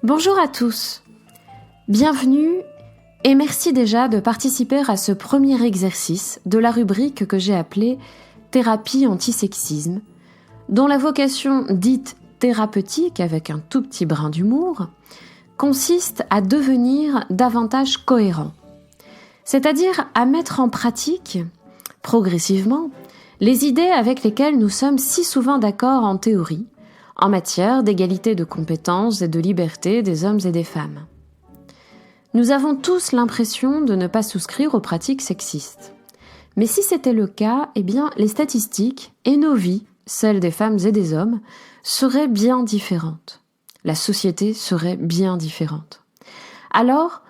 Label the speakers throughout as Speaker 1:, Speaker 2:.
Speaker 1: Bonjour à tous, bienvenue et merci déjà de participer à ce premier exercice de la rubrique que j'ai appelée « Thérapie antisexisme », dont la vocation dite thérapeutique, avec un tout petit brin d'humour, consiste à devenir davantage cohérent, c'est-à-dire à mettre en pratique, progressivement, les idées avec lesquelles nous sommes si souvent d'accord en théorie, en matière d'égalité de compétences et de liberté des hommes et des femmes. Nous avons tous l'impression de ne pas souscrire aux pratiques sexistes. Mais si c'était le cas, les statistiques et nos vies, celles des femmes et des hommes, seraient bien différentes. La société serait bien différente. Alors,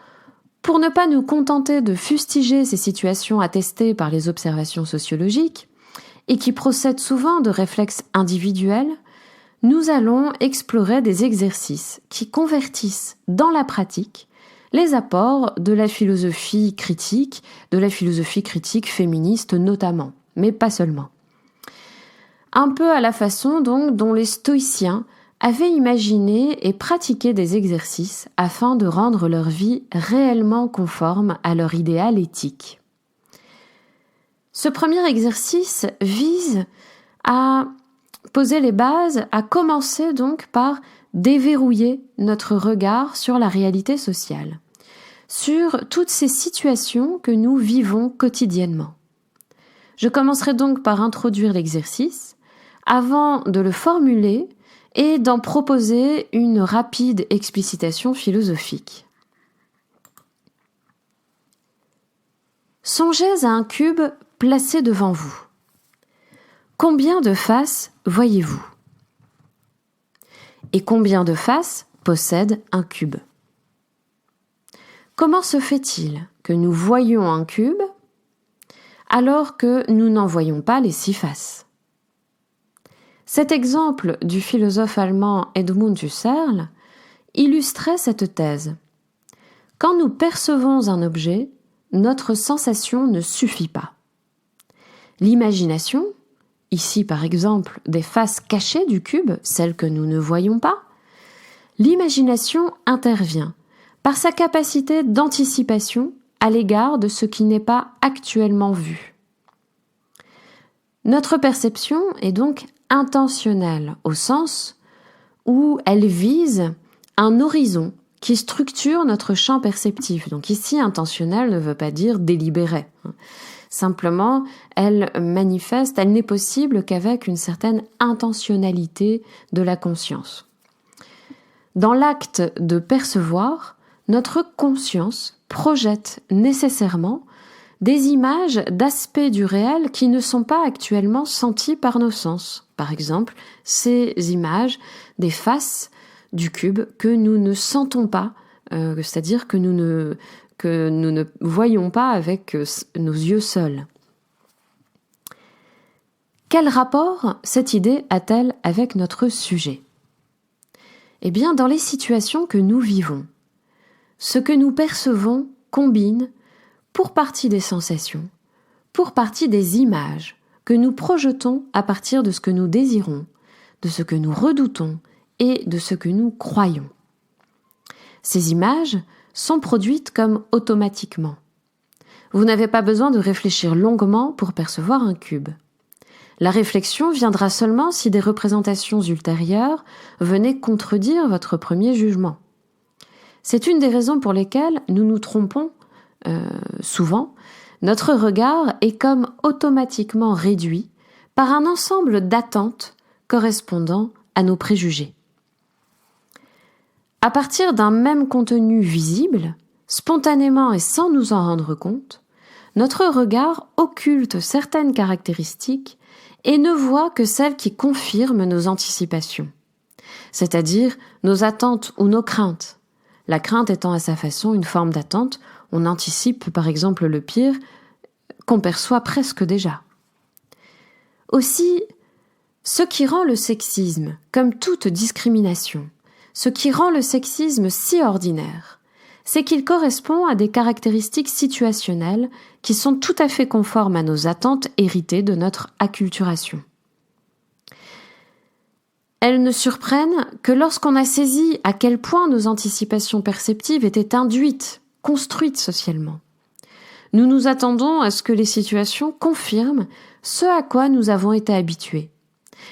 Speaker 1: pour ne pas nous contenter de fustiger ces situations attestées par les observations sociologiques, et qui procèdent souvent de réflexes individuels, nous allons explorer des exercices qui convertissent dans la pratique les apports de la philosophie critique féministe notamment, mais pas seulement. Un peu à la façon donc dont les stoïciens avaient imaginé et pratiqué des exercices afin de rendre leur vie réellement conforme à leur idéal éthique. Ce premier exercice vise à poser les bases, à commencer donc par déverrouiller notre regard sur la réalité sociale, sur toutes ces situations que nous vivons quotidiennement. Je commencerai donc par introduire l'exercice, avant de le formuler et d'en proposer une rapide explicitation philosophique. Songez à un cube placé devant vous. Combien de faces voyez-vous ? Et combien de faces possède un cube ? Comment se fait-il que nous voyons un cube alors que nous n'en voyons pas les 6 faces ? Cet exemple du philosophe allemand Edmund Husserl illustrait cette thèse. Quand nous percevons un objet, notre sensation ne suffit pas. L'imagination, ici par exemple des faces cachées du cube, celles que nous ne voyons pas, l'imagination intervient par sa capacité d'anticipation à l'égard de ce qui n'est pas actuellement vu. Notre perception est donc intentionnelle au sens où elle vise un horizon qui structure notre champ perceptif. Donc ici, intentionnel ne veut pas dire délibéré. Simplement, elle manifeste, elle n'est possible qu'avec une certaine intentionnalité de la conscience. Dans l'acte de percevoir, notre conscience projette nécessairement des images d'aspects du réel qui ne sont pas actuellement sentis par nos sens. Par exemple, ces images des faces du cube que nous ne sentons pas, c'est-à-dire que nous ne voyons pas avec nos yeux seuls. Quel rapport cette idée a-t-elle avec notre sujet ? Dans les situations que nous vivons, ce que nous percevons combine pour partie des sensations, pour partie des images que nous projetons à partir de ce que nous désirons, de ce que nous redoutons et de ce que nous croyons. Ces images sont produites comme automatiquement. Vous n'avez pas besoin de réfléchir longuement pour percevoir un cube. La réflexion viendra seulement si des représentations ultérieures venaient contredire votre premier jugement. C'est une des raisons pour lesquelles nous nous trompons souvent. Notre regard est comme automatiquement réduit par un ensemble d'attentes correspondant à nos préjugés. À partir d'un même contenu visible, spontanément et sans nous en rendre compte, notre regard occulte certaines caractéristiques et ne voit que celles qui confirment nos anticipations, c'est-à-dire nos attentes ou nos craintes. La crainte étant à sa façon une forme d'attente, on anticipe par exemple le pire qu'on perçoit presque déjà. Aussi, ce qui rend le sexisme, comme toute discrimination, ce qui rend le sexisme si ordinaire, c'est qu'il correspond à des caractéristiques situationnelles qui sont tout à fait conformes à nos attentes héritées de notre acculturation. elles ne surprennent que lorsqu'on a saisi à quel point nos anticipations perceptives étaient induites, construites socialement. Nous nous attendons à ce que les situations confirment ce à quoi nous avons été habitués.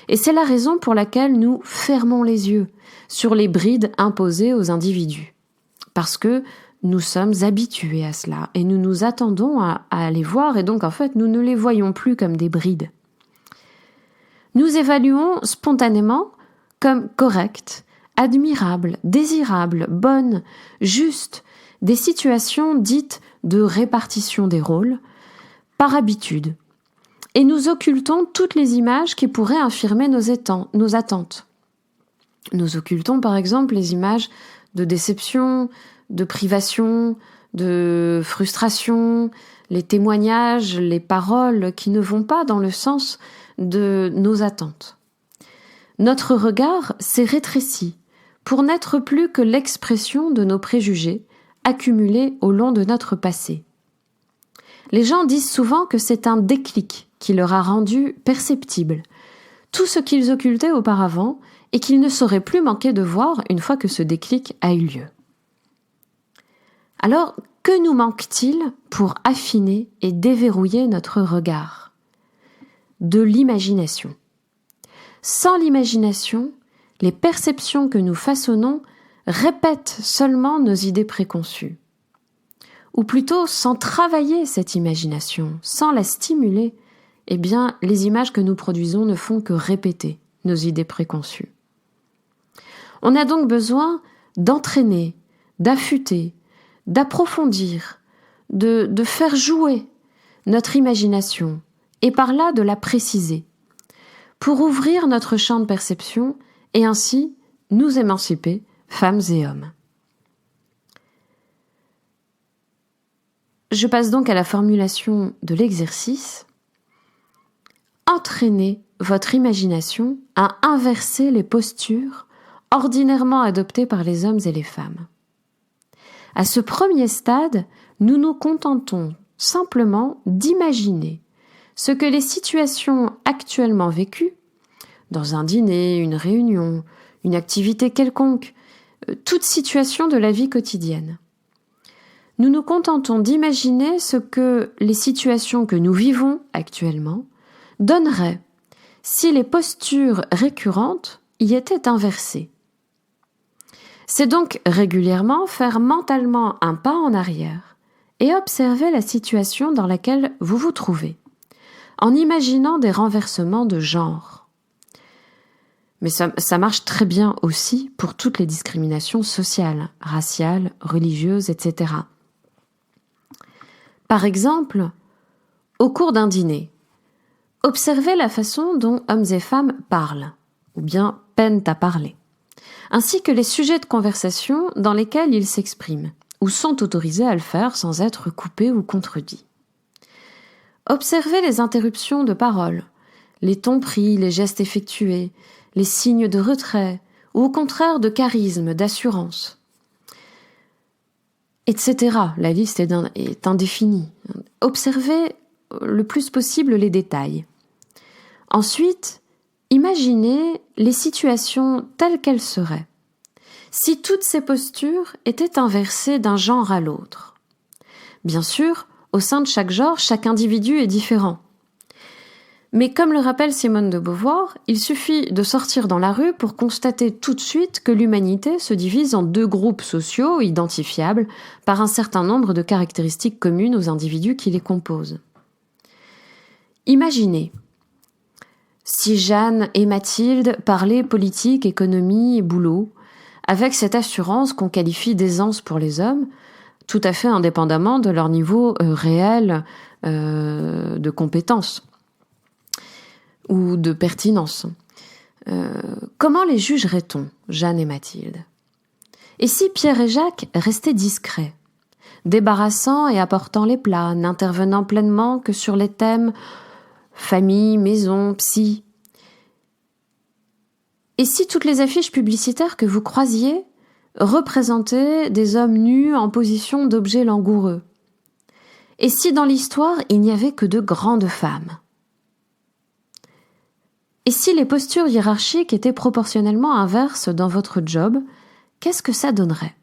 Speaker 1: Et c'est la raison pour laquelle nous fermons les yeux sur les brides imposées aux individus. Parce que nous sommes habitués à cela et nous nous attendons à les voir et donc en fait nous ne les voyons plus comme des brides. Nous évaluons spontanément comme correctes, admirables, désirables, bonnes, justes, des situations dites de répartition des rôles, par habitude. Et nous occultons toutes les images qui pourraient infirmer nos attentes. Nous occultons par exemple les images de déception, de privation, de frustration, les témoignages, les paroles qui ne vont pas dans le sens de nos attentes. Notre regard s'est rétréci pour n'être plus que l'expression de nos préjugés accumulés au long de notre passé. Les gens disent souvent que c'est un déclic qui leur a rendu perceptible tout ce qu'ils occultaient auparavant et qu'ils ne sauraient plus manquer de voir une fois que ce déclic a eu lieu. Alors, que nous manque-t-il pour affiner et déverrouiller notre regard ? De l'imagination. Sans l'imagination, les perceptions que nous façonnons répètent seulement nos idées préconçues. Ou plutôt, sans travailler cette imagination, sans la stimuler, eh bien, les images que nous produisons ne font que répéter nos idées préconçues. On a donc besoin d'entraîner, d'affûter, d'approfondir, de faire jouer notre imagination et par là de la préciser, pour ouvrir notre champ de perception et ainsi nous émanciper, femmes et hommes. Je passe donc à la formulation de l'exercice. Entraînez votre imagination à inverser les postures ordinairement adoptées par les hommes et les femmes. À ce premier stade, nous nous contentons simplement d'imaginer ce que les situations actuellement vécues, dans un dîner, une réunion, une activité quelconque, toute situation de la vie quotidienne. Nous nous contentons d'imaginer ce que les situations que nous vivons actuellement donneraient si les postures récurrentes y étaient inversées. C'est donc régulièrement faire mentalement un pas en arrière et observer la situation dans laquelle vous vous trouvez, en imaginant des renversements de genre. Mais ça marche très bien aussi pour toutes les discriminations sociales, raciales, religieuses, etc. Par exemple, au cours d'un dîner, observez la façon dont hommes et femmes parlent, ou bien peinent à parler, ainsi que les sujets de conversation dans lesquels ils s'expriment, ou sont autorisés à le faire sans être coupés ou contredits. Observez les interruptions de parole, les tons pris, les gestes effectués, les signes de retrait, ou au contraire de charisme, d'assurance, etc. La liste est indéfinie. Observez le plus possible les détails. Ensuite, imaginez les situations telles qu'elles seraient, si toutes ces postures étaient inversées d'un genre à l'autre. Bien sûr, au sein de chaque genre, chaque individu est différent. Mais comme le rappelle Simone de Beauvoir, il suffit de sortir dans la rue pour constater tout de suite que l'humanité se divise en deux groupes sociaux identifiables par un certain nombre de caractéristiques communes aux individus qui les composent. Imaginez, si Jeanne et Mathilde parlaient politique, économie et boulot, avec cette assurance qu'on qualifie d'aisance pour les hommes, tout à fait indépendamment de leur niveau réel de compétence ou de pertinence. Comment les jugerait-on, Jeanne et Mathilde ? Et si Pierre et Jacques restaient discrets, débarrassant et apportant les plats, n'intervenant pleinement que sur les thèmes famille, maison, psy ? Et si toutes les affiches publicitaires que vous croisiez représentaient des hommes nus en position d'objets langoureux ? Et si dans l'histoire il n'y avait que de grandes femmes ? Et si les postures hiérarchiques étaient proportionnellement inverses dans votre job, qu'est-ce que ça donnerait?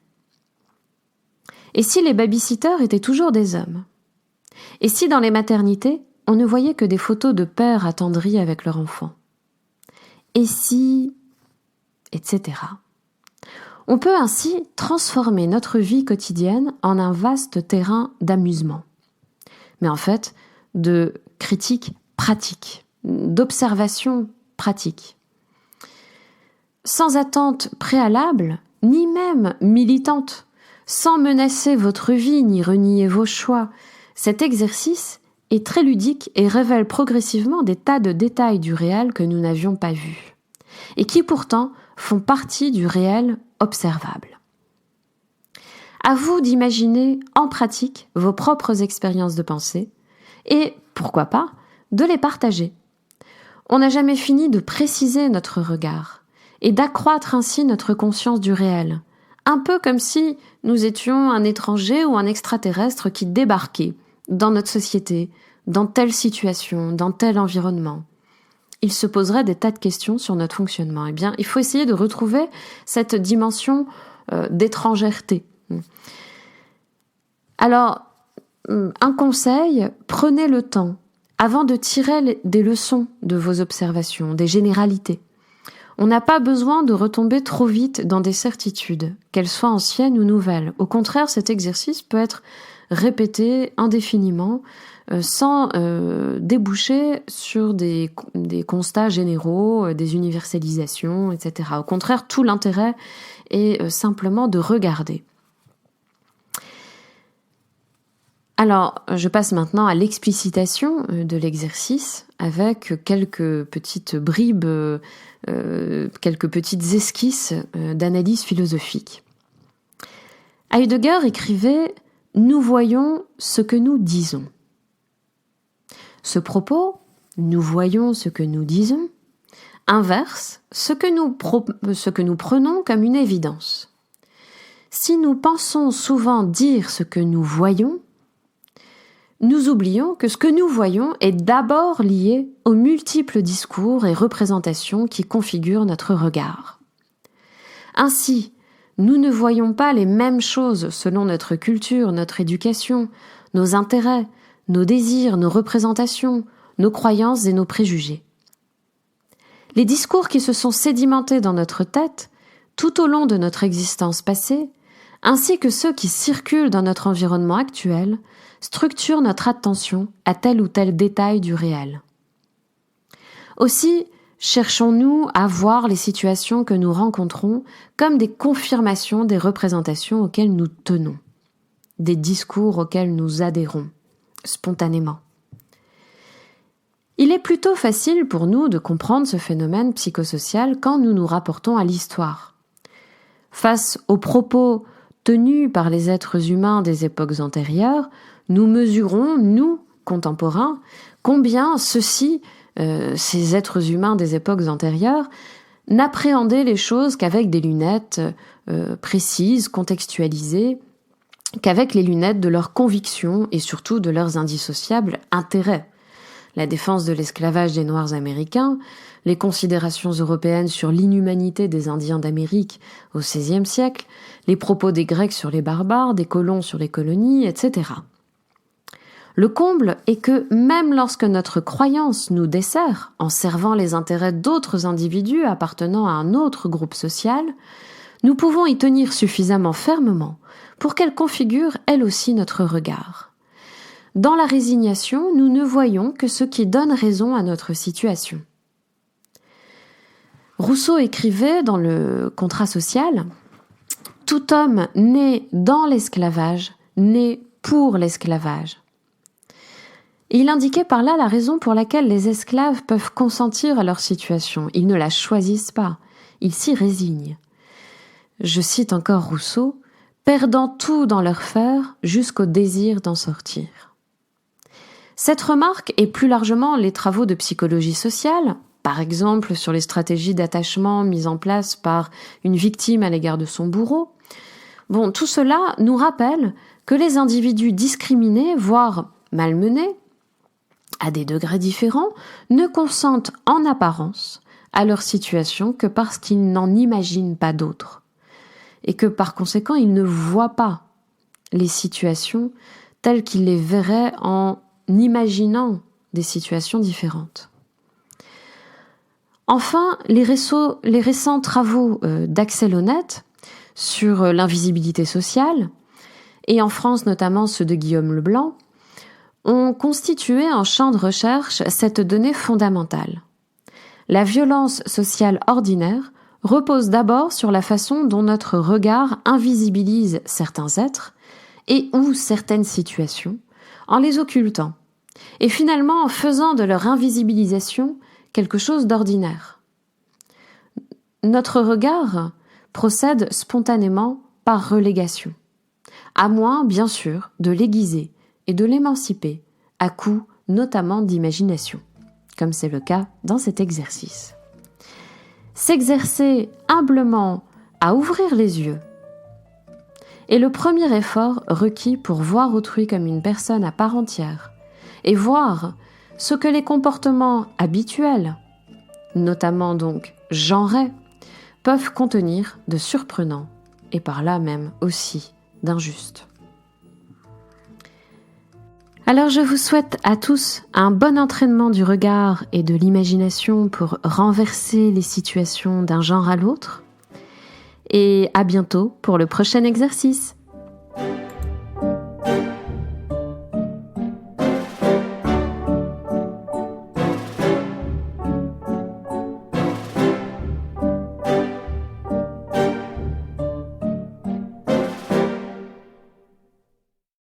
Speaker 1: Et si les babysitters étaient toujours des hommes? Et si dans les maternités, on ne voyait que des photos de pères attendris avec leur enfant? Et si... etc. On peut ainsi transformer notre vie quotidienne en un vaste terrain d'amusement. Mais en fait, de critique pratique, d'observation pratique. Sans attente préalable, ni même militante, sans menacer votre vie ni renier vos choix, cet exercice est très ludique et révèle progressivement des tas de détails du réel que nous n'avions pas vus, et qui pourtant font partie du réel observable. À vous d'imaginer en pratique vos propres expériences de pensée et, pourquoi pas, de les partager. On n'a jamais fini de préciser notre regard et d'accroître ainsi notre conscience du réel, un peu comme si nous étions un étranger ou un extraterrestre qui débarquait dans notre société, dans telle situation, dans tel environnement. Il se poserait des tas de questions sur notre fonctionnement. Eh bien, il faut essayer de retrouver cette dimension d'étrangèreté. Alors, un conseil, prenez le temps avant de tirer des leçons de vos observations, des généralités. On n'a pas besoin de retomber trop vite dans des certitudes, qu'elles soient anciennes ou nouvelles. Au contraire, cet exercice peut être répété indéfiniment, sans déboucher sur des constats généraux, des universalisations, etc. Au contraire, tout l'intérêt est simplement de regarder. Alors, je passe maintenant à l'explicitation de l'exercice avec quelques petites bribes, quelques petites esquisses d'analyse philosophique. Heidegger écrivait « Nous voyons ce que nous disons ». Ce propos, nous voyons ce que nous disons, inverse ce que nous prenons comme une évidence. Si nous pensons souvent dire ce que nous voyons, nous oublions que ce que nous voyons est d'abord lié aux multiples discours et représentations qui configurent notre regard. Ainsi, nous ne voyons pas les mêmes choses selon notre culture, notre éducation, nos intérêts, nos désirs, nos représentations, nos croyances et nos préjugés. Les discours qui se sont sédimentés dans notre tête tout au long de notre existence passée, ainsi que ceux qui circulent dans notre environnement actuel, structurent notre attention à tel ou tel détail du réel. Aussi, cherchons-nous à voir les situations que nous rencontrons comme des confirmations des représentations auxquelles nous tenons, des discours auxquels nous adhérons, spontanément. Il est plutôt facile pour nous de comprendre ce phénomène psychosocial quand nous nous rapportons à l'histoire. Face aux propos tenus par les êtres humains des époques antérieures, nous mesurons, nous, contemporains, combien ces êtres humains des époques antérieures, n'appréhendaient les choses qu'avec des lunettes précises, contextualisées, qu'avec les lunettes de leurs convictions et surtout de leurs indissociables intérêts. La défense de l'esclavage des Noirs américains, les considérations européennes sur l'inhumanité des Indiens d'Amérique au XVIe siècle, les propos des Grecs sur les barbares, des colons sur les colonies, etc. Le comble est que même lorsque notre croyance nous dessert en servant les intérêts d'autres individus appartenant à un autre groupe social, nous pouvons y tenir suffisamment fermement pour qu'elle configure elle aussi notre regard. Dans la résignation, nous ne voyons que ce qui donne raison à notre situation. Rousseau écrivait dans le Contrat social « Tout homme né dans l'esclavage, né pour l'esclavage ». Et il indiquait par là la raison pour laquelle les esclaves peuvent consentir à leur situation. Ils ne la choisissent pas, ils s'y résignent. Je cite encore Rousseau, « perdant tout dans leur faire jusqu'au désir d'en sortir ». Cette remarque et plus largement les travaux de psychologie sociale, par exemple sur les stratégies d'attachement mises en place par une victime à l'égard de son bourreau, tout cela nous rappelle que les individus discriminés, voire malmenés, à des degrés différents, ne consentent en apparence à leur situation que parce qu'ils n'en imaginent pas d'autres, et que par conséquent ils ne voient pas les situations telles qu'ils les verraient en imaginant des situations différentes. Enfin, les récents travaux d'Axel Honneth sur l'invisibilité sociale, et en France notamment ceux de Guillaume Leblanc, ont constitué un champ de recherche cette donnée fondamentale. La violence sociale ordinaire repose d'abord sur la façon dont notre regard invisibilise certains êtres et ou certaines situations en les occultant, et finalement en faisant de leur invisibilisation quelque chose d'ordinaire. Notre regard procède spontanément par relégation, à moins, bien sûr, de l'aiguiser et de l'émanciper, à coup notamment d'imagination, comme c'est le cas dans cet exercice. S'exercer humblement à ouvrir les yeux est le premier effort requis pour voir autrui comme une personne à part entière et voir ce que les comportements habituels, notamment donc genrés, peuvent contenir de surprenant et par là même aussi d'injuste. Alors je vous souhaite à tous un bon entraînement du regard et de l'imagination pour renverser les situations d'un genre à l'autre. Et à bientôt pour le prochain exercice.